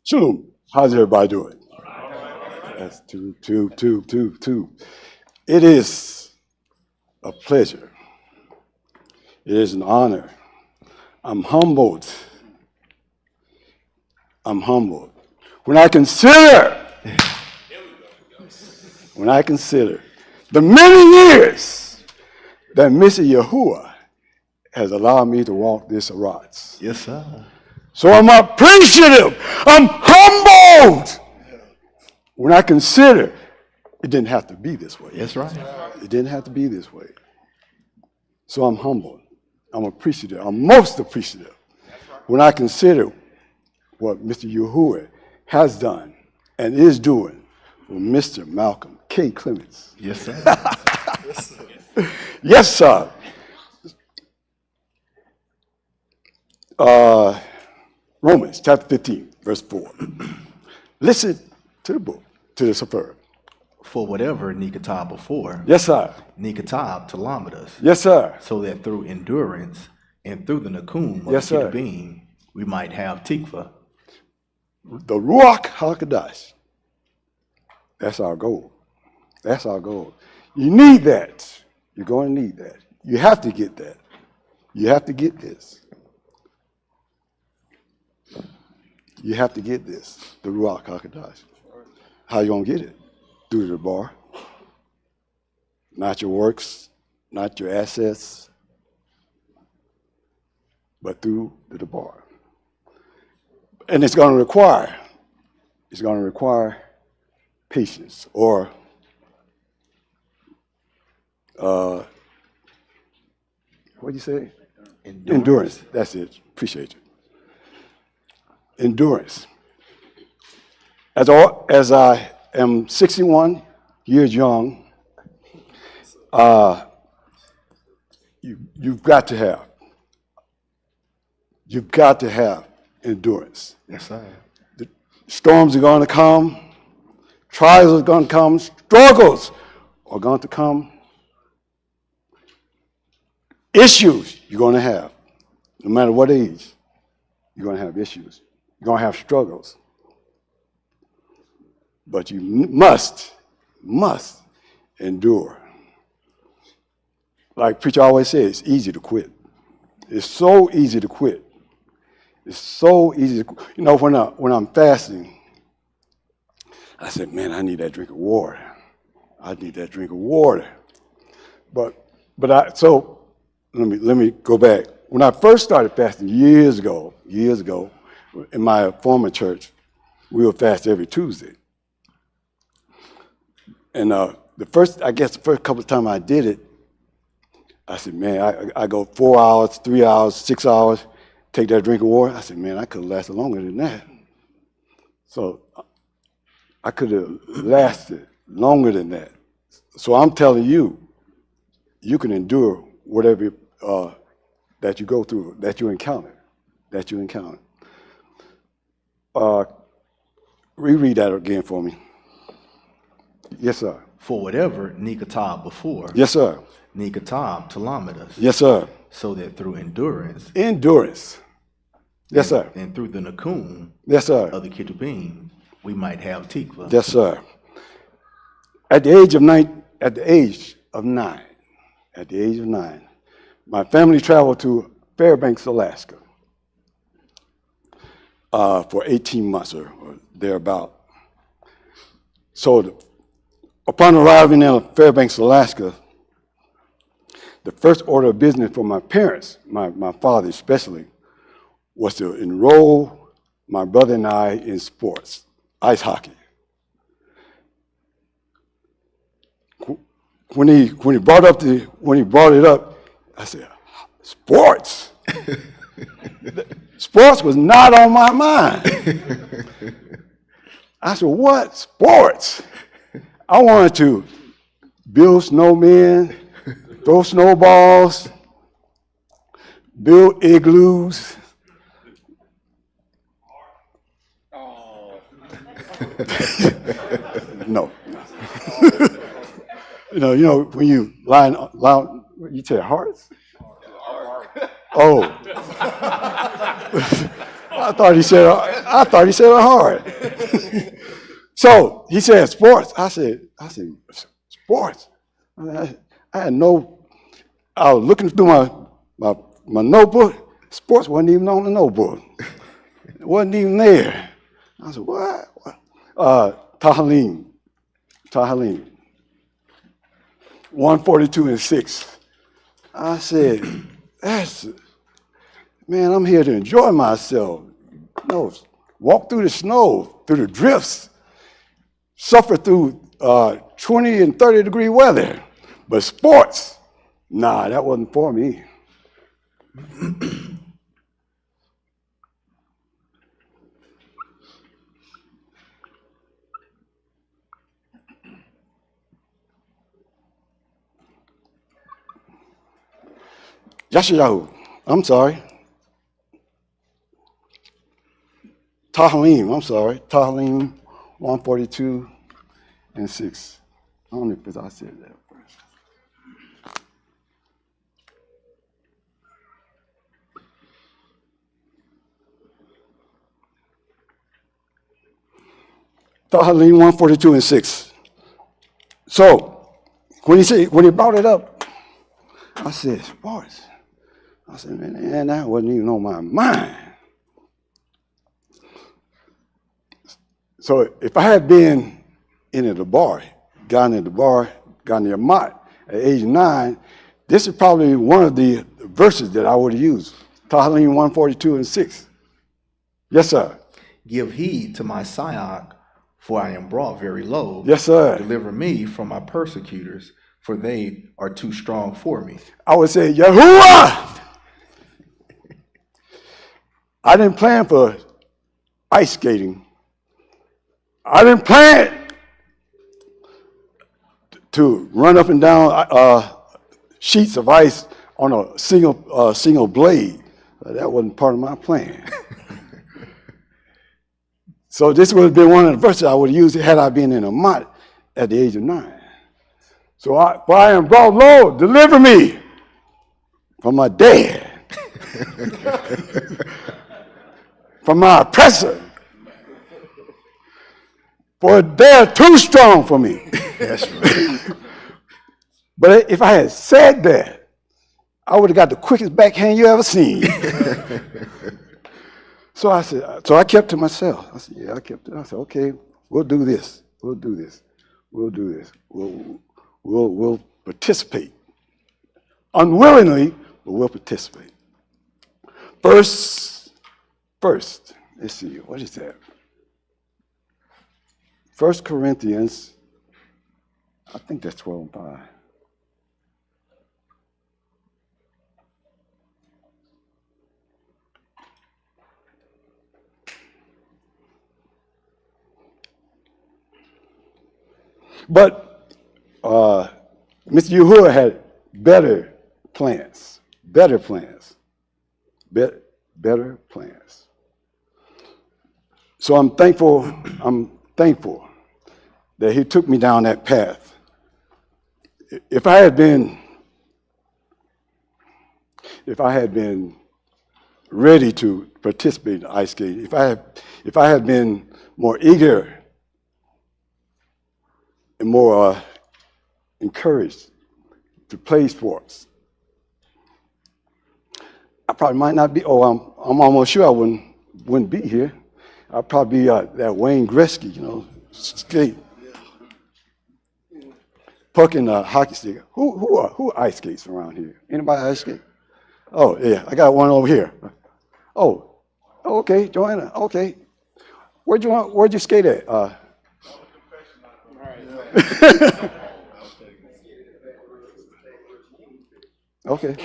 Shalom. How's everybody doing? That's two. It is a pleasure. It is an honor. I'm humbled. When I consider the many years that Mr. Yahuwah has allowed me to walk this rods. Yes, sir. So I'm appreciative. I'm humbled. When I consider it didn't have to be this way. That's right. It didn't have to be this way. So I'm humbled. I'm appreciative. I'm most appreciative when I consider what Mr. Yahuwah has done and is doing for Mr. Malcolm K. Clements. Yes, sir. Yes, sir. Romans chapter 15, verse 4. Listen to the book, to the superb. For whatever Nikatab before, Yes, sir. Nikatab Talamadus, Yes, sir. so that through endurance and through the Nakum of Yes, the sir. Kitabim, we might have Tikva. The Ruach HaKodesh. That's our goal. That's our goal. You need that. You're going to need that. You have to get that. You have to get this. You have to get this, the Ruach HaKodesh. How you going to get it? Through the bar. Not your works, not your assets, but through the bar. And it's going to require patience or what do you say? Endurance. That's it. Appreciate you. Endurance. As I am 61 years young, you've got to have endurance. Yes, sir. The storms are going to come, trials are going to come, struggles are going to come, issues you're going to have, no matter what age, you're going to have issues. You're going to have struggles. But you must endure. Like preacher always says, it's easy to quit. It's so easy to quit. It's so easy to, when I'm fasting, I said, man, I need that drink of water. So let me go back. When I first started fasting years ago, in my former church, we would fast every Tuesday. And the first couple of times I did it, I said, man, I go 4 hours, 3 hours, 6 hours, take that drink of water. I said, man, I could have lasted longer than that. So I could have lasted longer than that. So I'm telling you, you can endure whatever that you go through, that you encounter. Reread that again for me. Yes, sir. For whatever Nikatab before, Yes, sir. Nikatab Talamadus, Yes, sir. so that through endurance Yes, sir. and through the Nakum Yes, sir. of the Kitabim, we might have Tikva. Yes, sir. At the age of nine, my family traveled to Fairbanks, Alaska, for 18 months or thereabout. So upon arriving in Fairbanks, Alaska, the first order of business for my parents, my father especially, was to enroll my brother and I in sports, ice hockey. When he brought it up, I said, sports. Sports was not on my mind. I said, what? Sports? I wanted to build snowmen, throw snowballs, build igloos. No. When you line, you say hearts? Oh. I thought he said, I thought he said hard. So he said sports. I said sports. I had no. I was looking through my notebook. Sports wasn't even on the notebook. It wasn't even there. I said, what? Tahalym. 142:6. I said, man, I'm here to enjoy myself. No, walk through the snow, through the drifts, suffer through 20 and 30 degree weather. But sports, nah, that wasn't for me. Yashayahu, I'm sorry. Tahalym, I'm sorry. Tahalym 142:6. I don't know if I said that first. Tahalym 142:6. So when he brought it up, I said, sports. I said, man, that wasn't even on my mind. So if I had been in the bar, gotten in the Yamat at age 9, this is probably one of the verses that I would have used. Tahalym 142:6. Yes, sir. Give heed to my Siyach, for I am brought very low. Yes, sir. Deliver me from my persecutors, for they are too strong for me. I would say, Yahuwah! I didn't plan for ice skating. I didn't plan to run up and down sheets of ice on a single blade. That wasn't part of my plan. So this would have been one of the verses I would have used had I been in a mott at the age of 9. So I am brought low, deliver me from my dad, from my oppressor. For they're too strong for me. That's right. But if I had said that, I would have got the quickest backhand you ever seen. So I kept to myself. I said, I said, okay, we'll do this. We'll participate. Unwillingly, but we'll participate. First, let's see, what is that? 1 Corinthians, I think that's 12:5. But Mr. Yahuwah had better plans. So I'm thankful that he took me down that path. If I had been ready to participate in ice skating, if I had been more eager and more encouraged to play sports, I probably might not be. I'm almost sure I wouldn't be here. I'd probably be that Wayne Gretzky, skate, pucking a hockey stick. Who ice skates around here? Anybody ice skate? Oh yeah, I got one over here. Oh, okay, Joanna. Okay, where'd you skate at? Okay.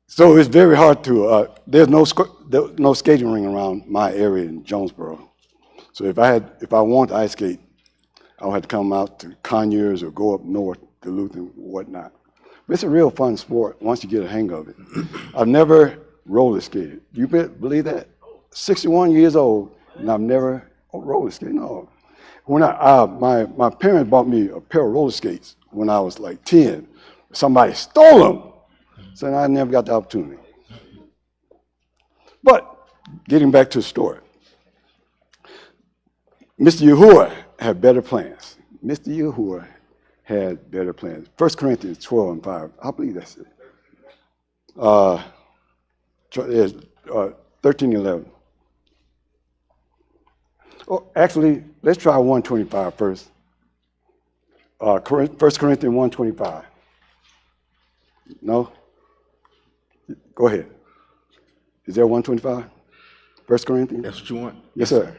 So it's very hard to. There's no skating ring around my area in Jonesboro. So if I want to ice skate, I would have to come out to Conyers or go up north, Duluth and whatnot. But it's a real fun sport once you get a hang of it. I've never roller skated. Do you believe that? 61 years old, and I've never roller skated. No. when my parents bought me a pair of roller skates when I was like 10. Somebody stole them, so I never got the opportunity. But getting back to the story, Mr. Yahuwah had better plans. Mr. Yahuwah had better plans. 1 Corinthians 12:5. I believe that's it. 13:11. Oh, actually, let's try 1:25 first. 1 Corinthians 1:25. No? Go ahead. Is there 1:25? 1 Corinthians? That's what you want? Yes, sir.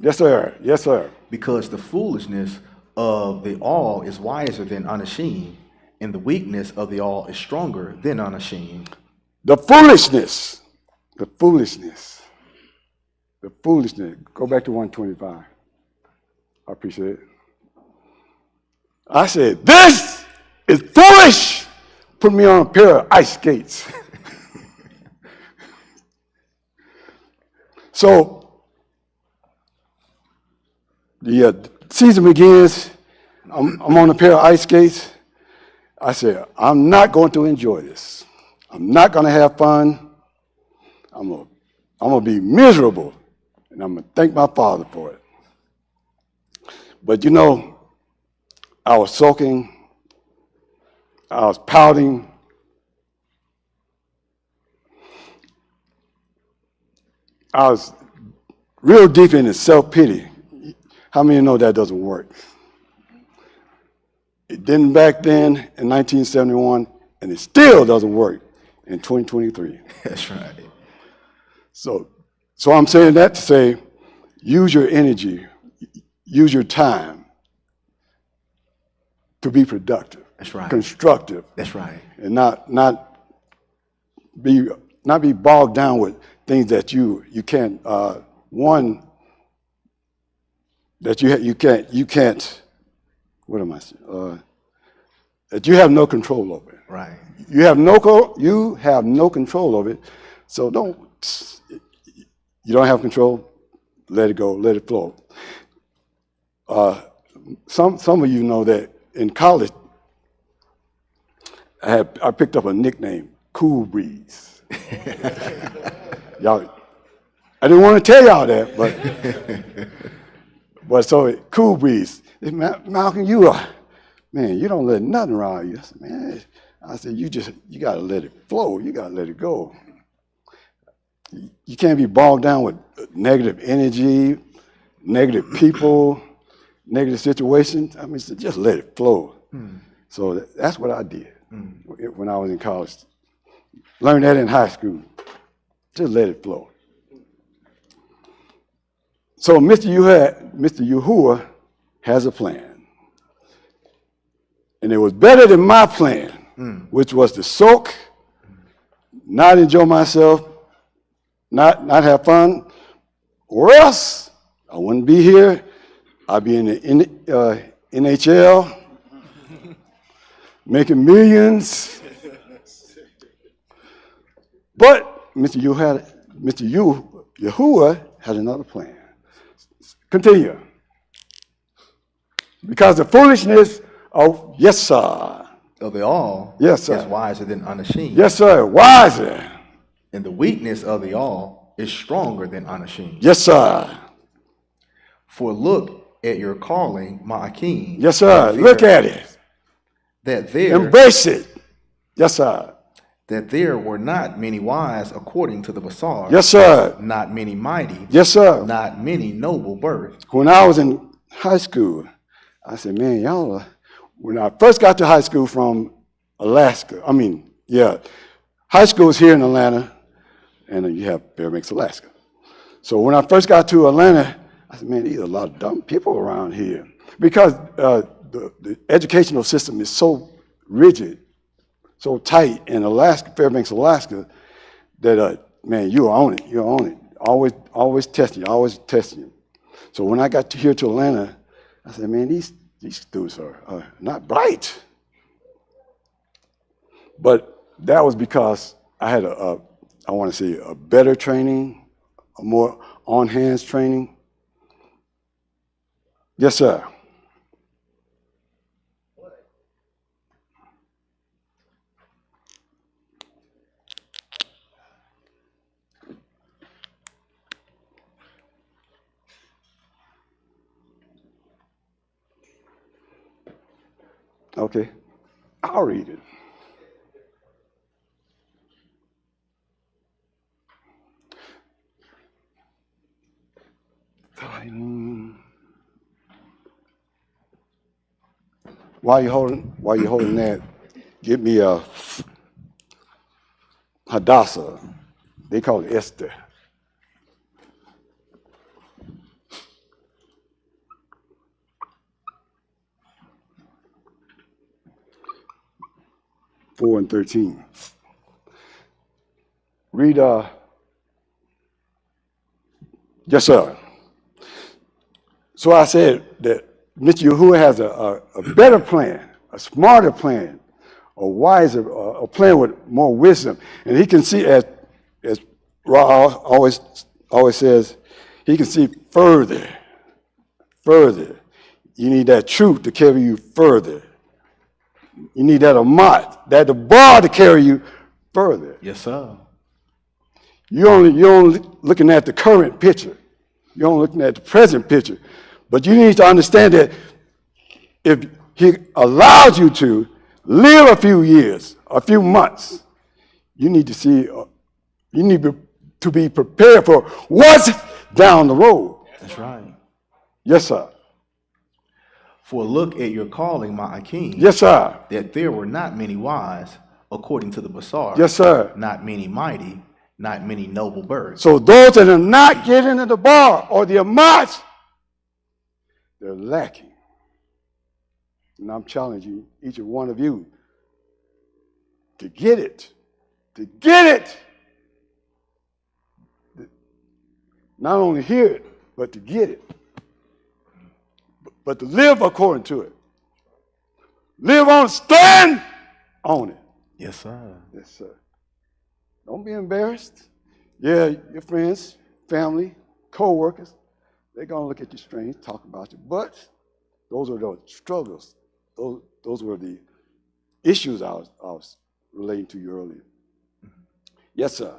Yes, sir. Yes, sir. Because the foolishness of the all is wiser than unashamed, and the weakness of the all is stronger than unashamed. The foolishness. The foolishness. The foolishness. Go back to 1:25. I appreciate it. I said, this is foolish. Put me on a pair of ice skates. So the season begins. I'm on a pair of ice skates. I said, I'm not going to enjoy this. I'm not going to have fun. I'm going to be miserable, and I'm going to thank my Father for it. But you know, I was sulking. I was pouting. I was real deep into self-pity. How many know that doesn't work? It didn't back then in 1971, and it still doesn't work in 2023. That's right. So I'm saying that to say, use your energy, use your time to be productive. That's right. Constructive. That's right. And not be bogged down with things that you can't you can't what am I saying? That you have no control over it. Right. You have no control over it. So you don't have control, let it go, let it flow. Some of you know that in college I picked up a nickname, Cool Breeze. Y'all, I didn't want to tell y'all that, but so Cool Breeze. Malcolm, you don't let nothing around you. I said, man, you gotta let it flow. You gotta let it go. You can't be bogged down with negative energy, negative people, negative situations. I mean, so just let it flow. So that's what I did when I was in college. Learned that in high school. Just let it flow. So Mr. Yahuwah has a plan. And it was better than my plan, which was to soak, not enjoy myself, not have fun, or else I wouldn't be here. I'd be in the NHL, making millions. But Mr. Yahuwah had another plan. Continue. Because the foolishness of, yes, sir. Of the all Yes, sir. is wiser than unashamed. Yes, sir. Wiser. And the weakness of the all is stronger than unashamed. Yes, sir. For look at your calling, Ma'akim. Yes, sir. Look at it. Embrace it. Yes, sir. That there were not many wise according to the Basar. Yes, sir. Not many mighty. Yes, sir. Not many noble birth. When I was in high school, I said, man, when I first got to high school from Alaska, high school is here in Atlanta, and you have Fairbanks, Alaska. So when I first got to Atlanta, I said, man, these are a lot of dumb people around here. Because the educational system is so rigid, so tight in Alaska, Fairbanks, Alaska, that, man, you're on it. Always testing you. So when I got here to Atlanta, I said, man, these dudes are not bright. But that was because I had I want to see a better training, a more on-hands training. Yes, sir. Okay, I'll read it. While you're holding that, give me a Hadassah. They call it Esther. Four and 13. Read. Yes, sir. So I said that Mr. Yahuwah has a better plan, a smarter plan, a wiser, a plan with more wisdom, and he can see as Ra always says, he can see further. Further. You need that truth to carry you further. You need that amat, that the bar to carry you further. Yes, sir. You're only looking at the current picture. You're only looking at the present picture. But you need to understand that if he allows you to live a few years, a few months, you need to see, you need to be prepared for what's down the road. That's right. Yes, sir. For look at your calling, my Akeem. Yes, sir. That there were not many wise, according to the Basar. Yes, sir. Not many mighty, not many noble birds. So those that are not getting into the bar or the amat, they're lacking. And I'm challenging each and one of you to get it. To get it. Not only hear it, but to get it. But to live according to it. Live on, stand on it. Yes, sir. Yes, sir. Don't be embarrassed. Yeah, your friends, family, co-workers, they're going to look at you strange, talk about you. But those are the struggles. Those were the issues I was relating to you earlier. Yes, sir.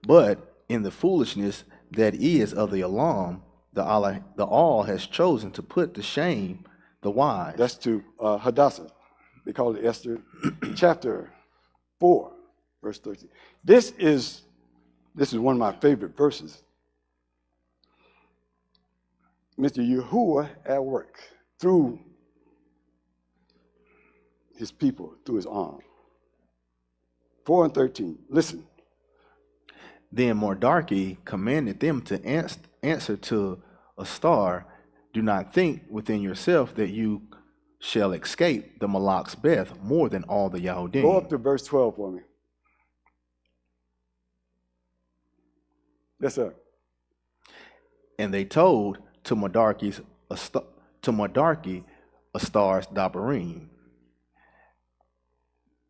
But in the foolishness that is of the alarm, the all has chosen to put to shame the wise. That's to Hadassah. They call it Esther, chapter 4, verse 13. This is one of my favorite verses. Mr. Yahuwah at work through his people, through his arm. 4 and 13. Listen. Then Mordarchi commanded them to answer to a star, do not think within yourself that you shall escape the Malak's Beth more than all the Yahudim. Go up to verse 12 for me. Yes, sir. And they told to Mordarchi a star's dabarim.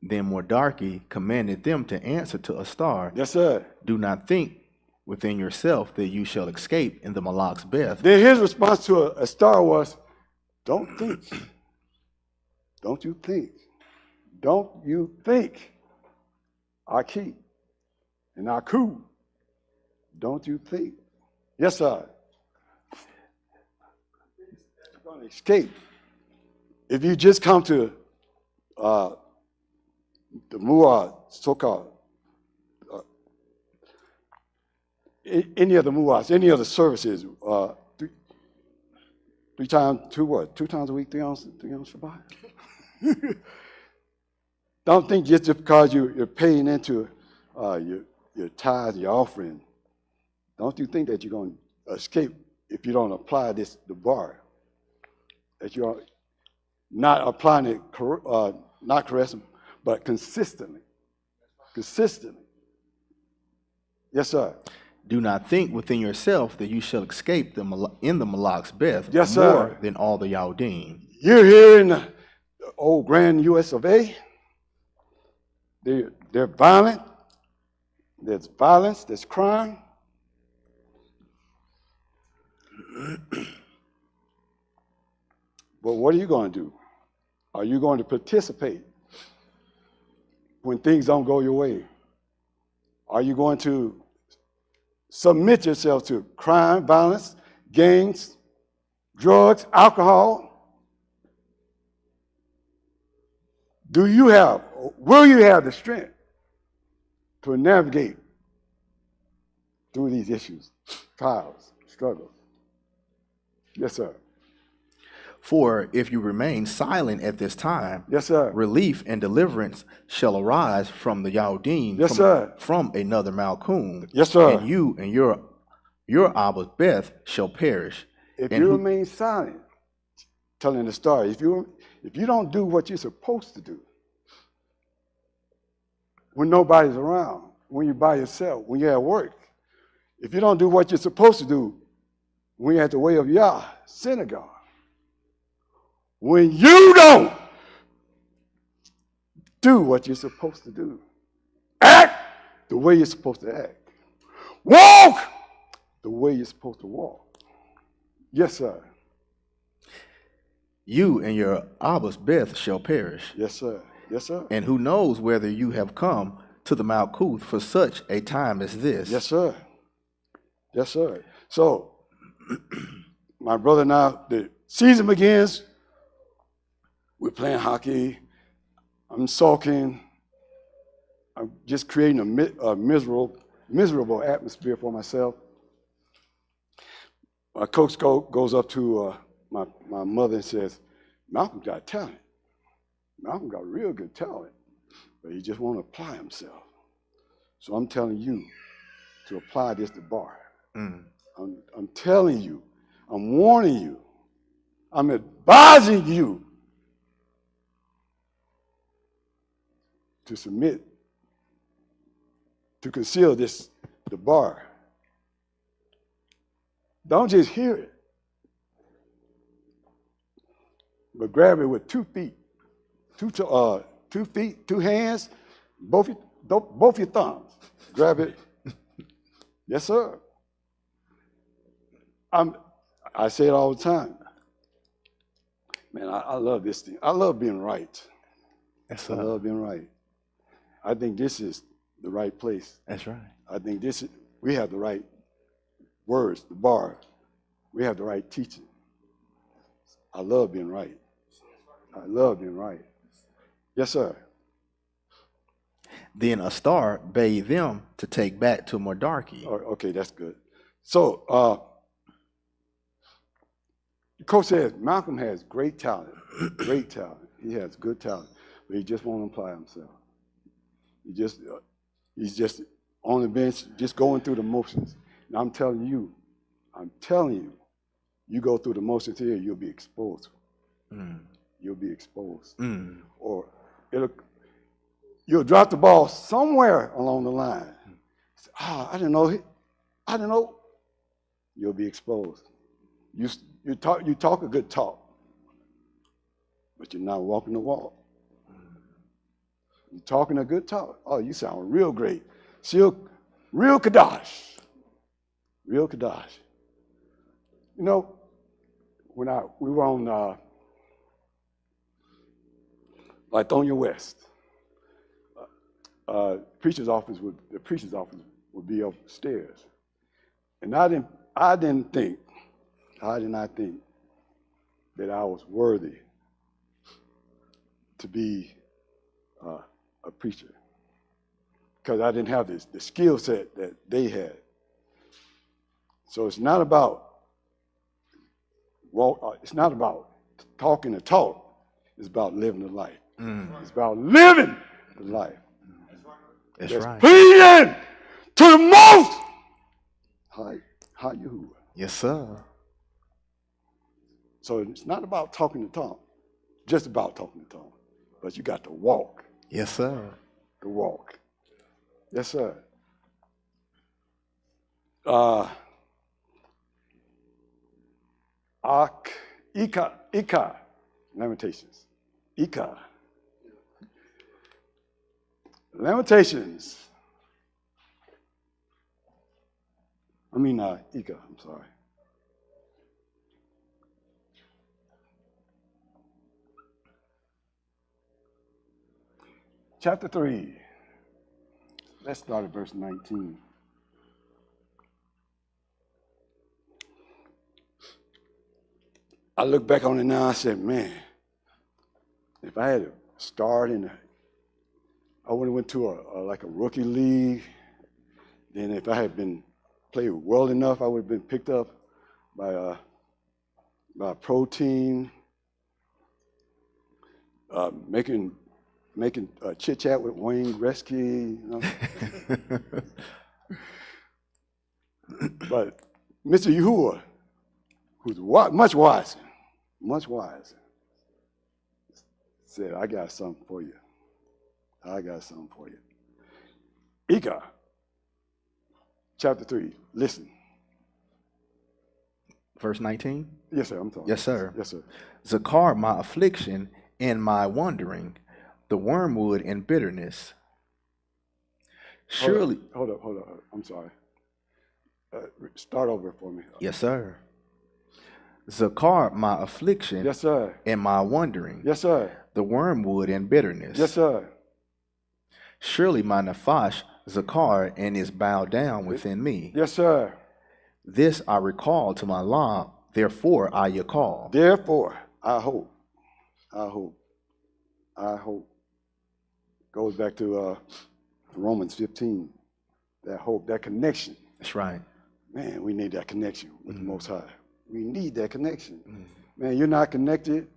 Then Mordarchi commanded them to answer to a star. Yes, sir. Do not think within yourself that you shall escape in the Malak's Beth. Then his response to a star was, don't think. Don't you think. Don't you think. Aki and Aku. Don't you think. Yes, sir. You're going to escape. If you just come to the Mu'ah, so-called, any of the Mu'ahs, any of the services, three times, 2 times a week, 3 ounces Shabbat? Don't think just because you're paying into your tithes, your offering, don't you think that you're going to escape if you don't apply the bar? That you're not applying it, not caressing, but consistently. Consistently. Yes, sir. Do not think within yourself that you shall escape in the Malak's Beth Yes, more sir. than all the Yahudim. You're here in the old Grand US of A. They're violent. There's violence, there's crime. But what are you going to do? Are you going to participate when things don't go your way? Are you going to submit yourself to crime, violence, gangs, drugs, alcohol? Will you have the strength to navigate through these issues, trials, struggles? Yes, sir. For if you remain silent at this time, Yes, sir. relief and deliverance shall arise from the Yahudim, Yes, sir. from another Malkum. Yes, sir. And you and your Abba Beth shall perish. If And you who- remain silent, telling the story, if you don't do what you're supposed to do, when nobody's around, when you're by yourself, when you're at work, if you don't do what you're supposed to do, when you're at the way of Yah, synagogue, when you don't do what you're supposed to do, act the way you're supposed to act, walk the way you're supposed to walk. Yes, sir. you and your Abba's Beth shall perish. Yes, sir. Yes, sir. And who knows whether you have come to the Malkuth for such a time as this? Yes, sir. Yes, sir. So, my brother, now the season begins. We're playing hockey. I'm sulking. I'm just creating a miserable atmosphere for myself. My coach goes up to my mother and says, "Malcolm got talent. Malcolm got real good talent, but he just won't apply himself. So I'm telling you to apply this to bar. I'm telling you, I'm warning you, I'm advising you to submit, to conceal the bar. Don't just hear it, but grab it with 2 feet, 2 feet, 2 hands, both your thumbs. Grab it. Yes, sir. I say it all the time. Man, I love this thing. I love being right. Yes, I sir. love being right. I think this is the right place. That's right. I think we have the right words, the bar. We have the right teaching. I love being right. I love being right. Yes, sir. Then a star bade them to take back to Mordarki. Okay, that's good. So, the coach says Malcolm has great talent, great talent. He has good talent, but he just won't apply himself. He's just on the bench, just going through the motions. And I'm telling you, you go through the motions here, you'll be exposed. You'll be exposed. Or you'll drop the ball somewhere along the line. I didn't know. You'll be exposed. You talk a good talk, but you're not walking the walk. You're talking a good talk. Oh, you sound real great. Real Kadash. Real Kadash. You know, when we were on Lithonia West, the preacher's office would be upstairs. And I did not think that I was worthy to be a preacher, because I didn't have the skill set that they had. So it's not about talking the talk. It's about living the life. It's about living the life. That's Just right. pleading to the most high Yahuwah. Yes, sir. So it's not about talking the talk, just about talking the talk. But you got to walk Yes, sir. the walk. Yes, sir. Ika, Lamentations. Ika. Lamentations Ika, I'm sorry. Chapter 3. Let's start at verse 19. I look back on it now, I said, man, if I had to start I would have went to a rookie league. Then if I had been played well enough, I would have been picked up by a pro team, making chit chat with Wayne Gretzky. You know? But Mr. Yahuwah, who's much wiser, said, I got something for you. Ika, chapter 3, listen. Verse 19? Yes, sir, I'm talking. Yes, sir. Yes, sir. Zakar, my affliction and my wandering, the wormwood and bitterness. Surely. Hold up. I'm sorry. Start over for me. Yes, sir. Zakar, my affliction. Yes, sir. And my wandering. Yes, sir. The wormwood and bitterness. Yes, sir. Surely my nafash, Zakar, and is bowed down within me. Yes, sir. This I recall to my law, therefore I call. Therefore, I hope. Goes back to Romans 15. That hope, that connection. That's right. Man, we need that connection with the Most High. We need that connection. Man, you're not connected.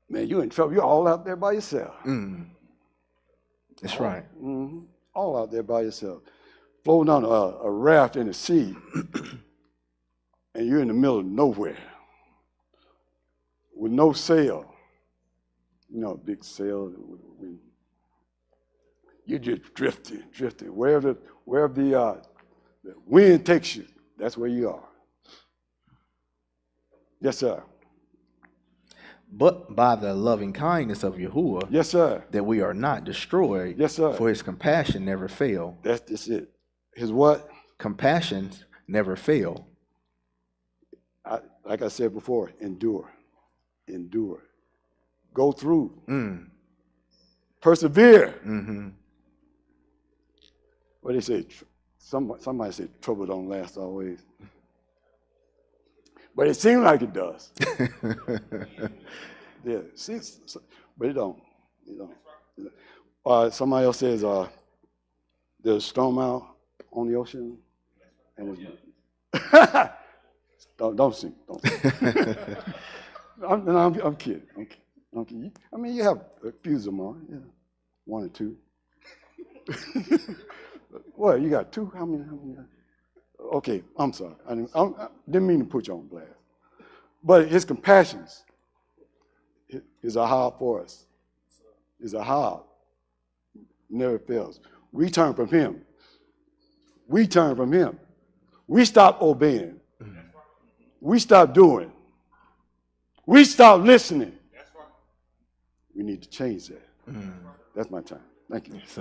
Man, you're in trouble. You're all out there by yourself. That's right. All out there by yourself. Floating on a raft in the sea, and you're in the middle of nowhere with no sail. You know, a big sail. You're just drifting. Wherever the wind takes you, that's where you are. Yes, sir. But by the loving kindness of Yahuwah, yes, sir, that we are not destroyed. Yes, sir. For his compassion never fail. That's it. His what? Compassions never fail. Like I said before, endure. Go through. Persevere. What they say? Somebody say trouble don't last always. But it seems like it does. Yeah, see, but it don't. Somebody else says there's a storm out on the ocean, and it's don't sing. I'm kidding. I mean, you have a few of them on, yeah, one or two. What, you got two? How many? Okay, I'm sorry. I didn't mean to put you on blast. But his compassions is a how for us. Is a how. Never fails. We turn from him. We stop obeying. We stop doing. We stop listening. We need to change that. That's my time. Thank you. Yes,